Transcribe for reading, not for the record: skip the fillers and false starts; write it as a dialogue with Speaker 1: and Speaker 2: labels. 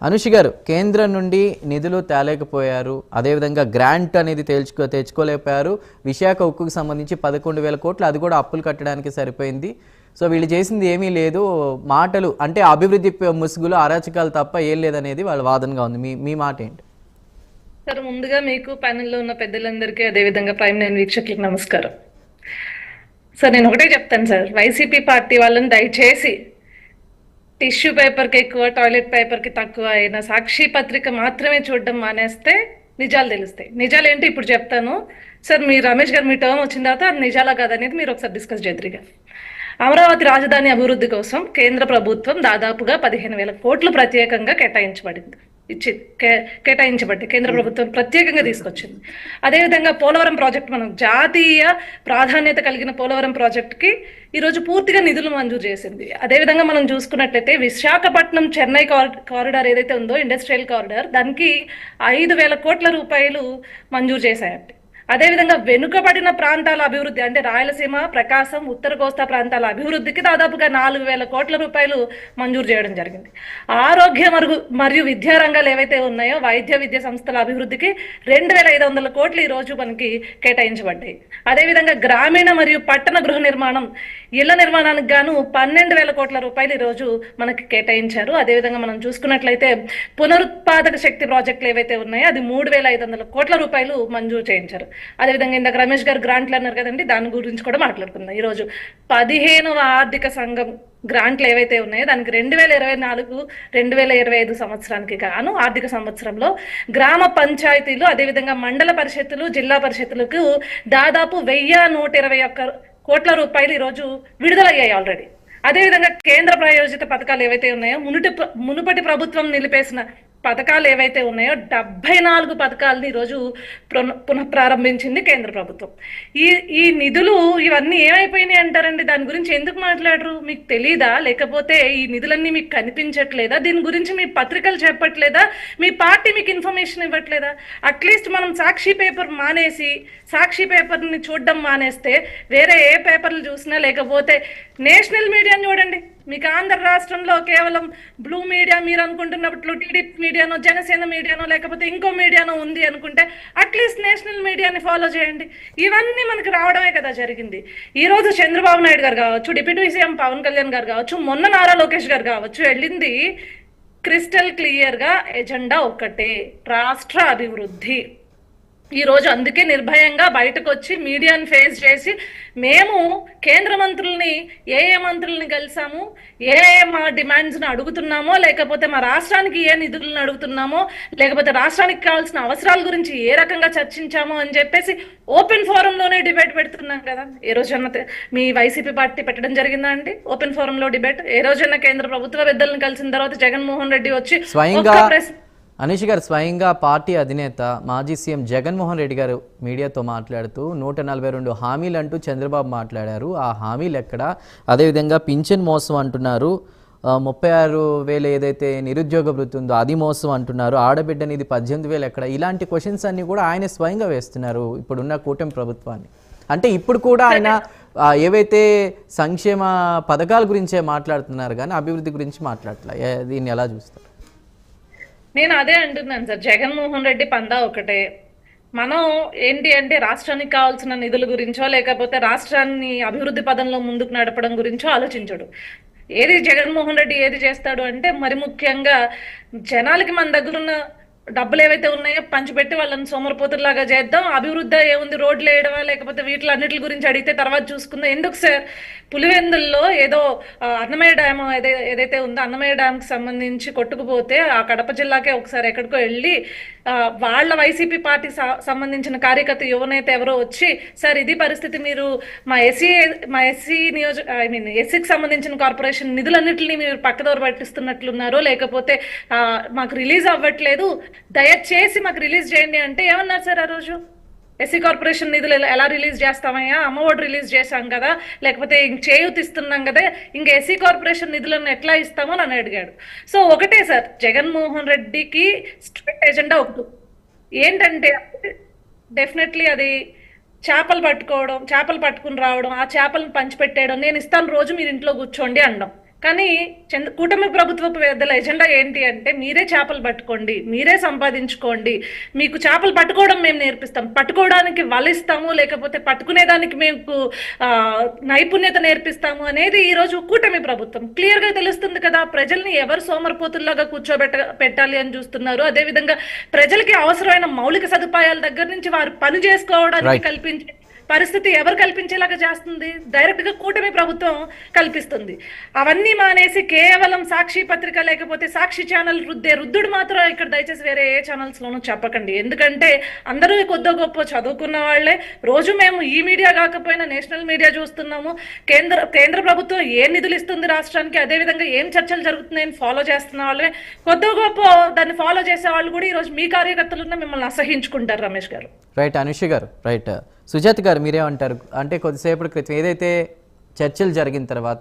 Speaker 1: అనుషి గారు, కేంద్రం నుండి నిధులు తేలేకపోయారు, అదేవిధంగా గ్రాంట్ అనేది తెచ్చుకోలేకపోయారు. విశాఖ ఉక్కుకు సంబంధించి 11,000 కోట్లు, అది కూడా అప్పులు కట్టడానికి సరిపోయింది. సో వీళ్ళు చేసింది ఏమీ లేదు, మాటలు అంటే అభివృద్ధి ముసుగులు అరాచకాలు తప్ప ఏం లేదనేది వాళ్ళ వాదనగా ఉంది. మీ మాట ఏంటి?
Speaker 2: సార్, ముందుగా మీకు ప్యానెల్లో ఉన్న పెద్దలందరికీ అదేవిధంగా ప్రైమ్ నైన్ వీక్షకులకు నమస్కారం. సార్, నేను ఒకటే చెప్తాను సార్, వైసీపీ పార్టీ వాళ్ళని దయచేసి టిష్యూ పేపర్కి ఎక్కువ, టాయిలెట్ పేపర్కి తక్కువ అయిన సాక్షి పత్రిక మాత్రమే చూడడం మానేస్తే నిజాలు తెలుస్తాయి. నిజాలు ఏంటి ఇప్పుడు చెప్తాను సార్. మీ రమేష్ గారు మీ టర్మ్ వచ్చిన తర్వాత అది నిజాలా కాదనేది మీరు ఒకసారి డిస్కస్ చేద్దరుగా. అమరావతి రాజధాని అభివృద్ధి కోసం కేంద్ర ప్రభుత్వం దాదాపుగా 15,000 కోట్లు ప్రత్యేకంగా కేటాయించబడ్డాయి. కేంద్ర ప్రభుత్వం ప్రత్యేకంగా తీసుకొచ్చింది. అదేవిధంగా పోలవరం ప్రాజెక్ట్, మనం జాతీయ ప్రాధాన్యత కలిగిన పోలవరం ప్రాజెక్టుకి ఈరోజు పూర్తిగా నిధులు మంజూరు చేసింది. అదేవిధంగా మనం చూసుకున్నట్లయితే విశాఖపట్నం చెన్నై కారిడార్ ఏదైతే ఉందో, ఇండస్ట్రియల్ కారిడార్, దానికి 5,000 కోట్ల రూపాయలు మంజూరు చేశాయండి. అదేవిధంగా వెనుకబడిన ప్రాంతాల అభివృద్ధి అంటే రాయలసీమ, ప్రకాశం, ఉత్తర కోస్తా ప్రాంతాల అభివృద్ధికి దాదాపుగా 4,000 కోట్ల రూపాయలు మంజూరు చేయడం జరిగింది. ఆరోగ్య మరియు విద్యా రంగాలు ఏవైతే ఉన్నాయో, వైద్య విద్యా సంస్థల అభివృద్ధికి 2,500 కోట్లు ఈ రోజు మనకి కేటాయించబడ్డాయి. అదేవిధంగా గ్రామీణ మరియు పట్టణ గృహ నిర్మాణం, ఇళ్ల నిర్మాణానికి గాను 12,000 కోట్ల రూపాయలు ఈ రోజు మనకి కేటాయించారు. అదేవిధంగా మనం చూసుకున్నట్లయితే పునరుత్పాదక శక్తి ప్రాజెక్టులు ఏవైతే ఉన్నాయో అది 3,500 కోట్ల రూపాయలు మంజూరు చేయించారు. అదేవిధంగా ఇందాక రమేష్ గారు గ్రాంట్లు అన్నారు కదండి, దాని గురించి కూడా మాట్లాడుకుందాం. ఈరోజు 15వ ఆర్థిక సంఘం గ్రాంట్లు ఏవైతే ఉన్నాయో దానికి 2024-2025 సంవత్సరానికి గాను ఆర్థిక సంవత్సరంలో గ్రామ పంచాయతీలు, అదేవిధంగా మండల పరిషత్తులు, జిల్లా పరిషత్తులకు దాదాపు 1,121 కోట్ల రూపాయలు ఈరోజు విడుదలయ్యాయి ఆల్రెడీ. అదేవిధంగా కేంద్ర ప్రాయోజిత పథకాలు ఏవైతే ఉన్నాయో, మునుపటి ప్రభుత్వం నిలిపేసిన పథకాలు ఏవైతే ఉన్నాయో 74 పథకాలని ఈరోజు పునఃప్రారంభించింది కేంద్ర ప్రభుత్వం. ఈ నిధులు ఇవన్నీ ఏమైపోయినాయి అంటారండి? దాని గురించి ఎందుకు మాట్లాడరు? మీకు తెలీదా? లేకపోతే ఈ నిధులన్నీ మీకు కనిపించట్లేదా? దీని గురించి మీ పత్రికలు చెప్పట్లేదా? మీ పార్టీ మీకు ఇన్ఫర్మేషన్ ఇవ్వట్లేదా? అట్లీస్ట్ మనం సాక్షి పేపర్ మానేసి, సాక్షి పేపర్ని చూడడం మానేస్తే వేరే ఏ పేపర్లు చూసినా, లేకపోతే నేషనల్ మీడియాని చూడండి. మీకు ఆంధ్ర రాష్ట్రంలో కేవలం బ్లూ మీడియా, మీరు అనుకుంటున్నప్పుడు టీడీపీ మీడియానో, జనసేన మీడియానో, లేకపోతే ఇంకో మీడియానో ఉంది అనుకుంటే అట్లీస్ట్ నేషనల్ మీడియాని ఫాలో చేయండి. ఇవన్నీ మనకు రావడమే కదా జరిగింది. ఈ రోజు చంద్రబాబు నాయుడు గారు కావచ్చు, డిప్యూటీ సీఎం పవన్ కళ్యాణ్ గారు కావచ్చు, మొన్న నారా లోకేష్ గారు కావచ్చు, వెళ్ళింది క్రిస్టల్ క్లియర్ గా ఎజెండా ఒక్కటే, రాష్ట్ర అభివృద్ధి. ఈ రోజు అందుకే నిర్భయంగా బయటకు వచ్చి మీడియాని ఫేస్ చేసి, మేము కేంద్ర మంత్రుల్ని, ఏ మంత్రుల్ని కలిసాము, మా డిమాండ్స్ని అడుగుతున్నామో, లేకపోతే మా రాష్ట్రానికి ఏ నిధులను అడుగుతున్నామో, లేకపోతే రాష్ట్రానికి కావాల్సిన అవసరాల గురించి ఏ రకంగా చర్చించామో అని చెప్పేసి ఓపెన్ ఫోరంలోనే డిబేట్ పెడుతున్నాం కదా. ఏ రోజన్నా మీ వైసీపీ పార్టీ పెట్టడం జరిగిందా అండి ఓపెన్ ఫోరంలో డిబేట్? ఏ రోజన్నా కేంద్ర ప్రభుత్వ పెద్దలను కలిసిన తర్వాత జగన్మోహన్ రెడ్డి వచ్చి
Speaker 1: అనీష్ గారు, స్వయంగా పార్టీ అధినేత మాజీ సీఎం జగన్మోహన్ రెడ్డి గారు మీడియాతో మాట్లాడుతూ 142 హామీలు అంటూ చంద్రబాబు మాట్లాడారు. ఆ హామీలు ఎక్కడ? అదేవిధంగా పింఛన్ మోసం అంటున్నారు, 36,000 ఏదైతే నిరుద్యోగ వృత్తి ఉందో అది మోసం అంటున్నారు, ఆడబిడ్డనిది 18,000 ఎక్కడ? ఇలాంటి క్వశ్చన్స్ అన్ని కూడా ఆయన స్వయంగా వేస్తున్నారు ఇప్పుడున్న కూటమి ప్రభుత్వాన్ని. అంటే ఇప్పుడు కూడా ఆయన ఏవైతే సంక్షేమ పథకాల గురించే మాట్లాడుతున్నారు కానీ అభివృద్ధి గురించి మాట్లాడలే. దీన్ని ఎలా చూస్తారు?
Speaker 2: నేను అదే అంటున్నాను సార్, జగన్మోహన్ రెడ్డి పందా ఒకటే. మనం ఏంటి అంటే రాష్ట్రానికి కావాల్సిన నిధుల గురించో, లేకపోతే రాష్ట్రాన్ని అభివృద్ధి పదంలో ముందుకు నడపడం గురించో ఆలోచించడు. జగన్మోహన్ రెడ్డి ఏది చేస్తాడు అంటే, మరి ముఖ్యంగా జనాలకి మన దగ్గర ఉన్న డబ్బులు ఏవైతే ఉన్నాయో పంచిపెట్టి వాళ్ళని సోమరపోతులాగా చేద్దాం, అభివృద్ధి ఏముంది రోడ్లు వేయడమా, లేకపోతే వీటిలన్నిటి గురించి అడిగితే తర్వాత చూసుకుందాం. ఎందుకు సార్? పులివెందుల్లో ఏదో అన్నమయ్య డ్యామ్ ఏదైతే ఉందో, అన్నమయ్య డ్యామ్కి సంబంధించి కొట్టుకుపోతే ఆ కడప జిల్లాకే ఒకసారి ఎక్కడికో వెళ్ళి వాళ్ళ వైసీపీ పార్టీ సంబంధించిన కార్యకర్త యువనేత ఎవరో వచ్చి, సార్ ఇది పరిస్థితి, మీరు మా ఎస్సీ ఎస్సీకి సంబంధించిన కార్పొరేషన్ నిధులన్నింటినీ మీరు పక్కదోర పట్టిస్తున్నట్లున్నారు, లేకపోతే మాకు రిలీజ్ అవ్వట్లేదు, దయచేసి మాకు రిలీజ్ చేయండి అంటే ఏమన్నారు సార్ ఆ రోజు? ఎస్సీ కార్పొరేషన్ నిధులు ఎలా రిలీజ్ చేస్తామయ్యా? అమ్మఒడి రిలీజ్ చేశాం కదా, లేకపోతే చేయూత ఇస్తున్నాం కదా, ఇంకా ఎస్సీ కార్పొరేషన్ నిధులను ఎట్లా ఇస్తామో అని అడిగాడు. సో ఒకటే సార్, జగన్మోహన్ రెడ్డికి స్ట్రిక్ట్ ఎజెండా ఒకటి ఏంటంటే, డెఫినెట్లీ అది చేపలు పట్టుకుని రావడం, ఆ చేపలను పంచిపెట్టేయడం, నేను ఇస్తాను రోజు మీరు ఇంట్లో కూర్చోండి అనడం. కానీ కూటమి ప్రభుత్వపు పెద్దల ఎజెండా ఏంటి అంటే మీరే చేపలు పట్టుకోండి, మీరే సంపాదించుకోండి, మీకు చేపలు పట్టుకోవడం మేము నేర్పిస్తాం, పట్టుకోవడానికి వలిస్తాము, లేకపోతే పట్టుకునేదానికి మేము నైపుణ్యత నేర్పిస్తాము అనేది ఈ రోజు కూటమి ప్రభుత్వం. క్లియర్ గా తెలుస్తుంది కదా, ప్రజల్ని ఎవరు సోమరిపోతుల్లాగా పెట్టాలి అని చూస్తున్నారు. అదేవిధంగా ప్రజలకి అవసరమైన మౌలిక సదుపాయాల దగ్గర నుంచి వారు పని చేసుకోవడానికి కల్పించే పరిస్థితి ఎవరు కల్పించేలాగా చేస్తుంది? డైరెక్ట్ గా కూటమి ప్రభుత్వం కల్పిస్తుంది. అవన్నీ మానేసి కేవలం సాక్షి పత్రిక లేకపోతే సాక్షి ఛానల్ రుద్దుడు మాత్రం ఇక్కడ దయచేసి వేరే ఏ ఛానల్స్ లోనూ చెప్పకండి. ఎందుకంటే అందరూ కొద్ది గొప్ప చదువుకున్న వాళ్లే. రోజు మేము ఈ మీడియా కాకపోయినా నేషనల్ మీడియా చూస్తున్నాము. కేంద్ర ప్రభుత్వం ఏ నిధులు ఇస్తుంది రాష్ట్రానికి, అదే విధంగా ఏం చర్చలు జరుగుతున్నాయని ఫాలో చేస్తున్న వాళ్ళే. కొద్ది గొప్ప దాన్ని ఫాలో చేసే వాళ్ళు కూడా ఈ రోజు మీ కార్యకర్తలున్న మిమ్మల్ని అసహించుకుంటారు. రమేష్ గారు
Speaker 1: రైట్, అనుషి గారు రైట్. సుజాత గారు మీరేమంటారు? అంటే కొద్దిసేపటి క్రితం ఏదైతే చర్చలు జరిగిన తర్వాత